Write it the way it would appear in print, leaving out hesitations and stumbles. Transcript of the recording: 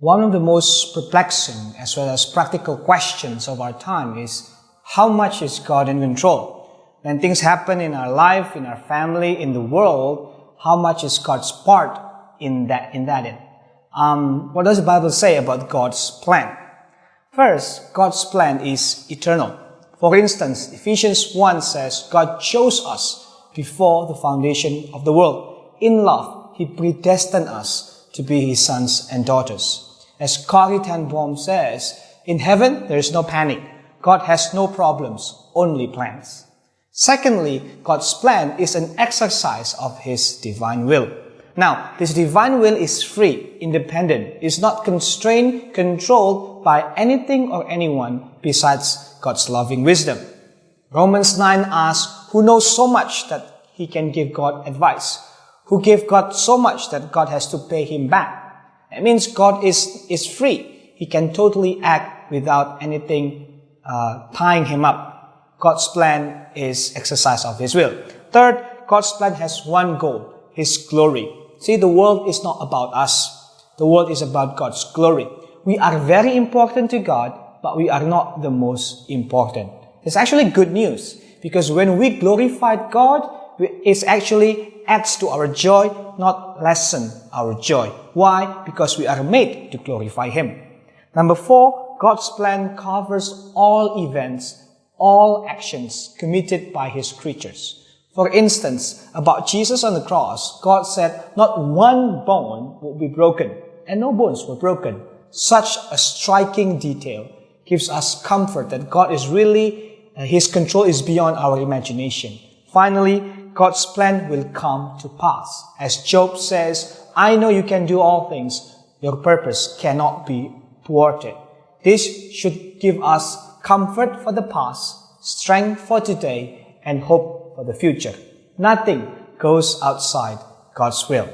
One of the most perplexing as well as practical questions of our time is, how much is God in control? When things happen in our life, in our family, in the world, how much is God's part in that? What does the Bible say about God's plan? First, God's plan is eternal. For instance, Ephesians 1 says, God chose us before the foundation of the world. In love, He predestined us to be His sons and daughters. As Corrie ten Boom says, in heaven, there is no panic. God has no problems, only plans. Secondly, God's plan is an exercise of His divine will. Now, this divine will is free, independent, is not constrained, controlled by anything or anyone besides God's loving wisdom. Romans 9 asks, who knows so much that he can give God advice? Who gave God so much that God has to pay him back? That means God is free. He can totally act without anything tying him up. God's plan is exercise of His will. Third, God's plan has one goal, His glory. See, the world is not about us. The world is about God's glory. We are very important to God, but we are not the most important. It's actually good news, because when we glorify God, it actually adds to our joy, not lessen our joy. Why? Because we are made to glorify Him. Number 4, God's plan covers all events, all actions committed by His creatures. For instance, about Jesus on the cross, God said not one bone will be broken, and no bones were broken. Such a striking detail gives us comfort that God is really, His control is beyond our imagination. Finally, God's plan will come to pass. As Job says, I know you can do all things. Your purpose cannot be thwarted. This should give us comfort for the past, strength for today, and hope for the future. Nothing goes outside God's will.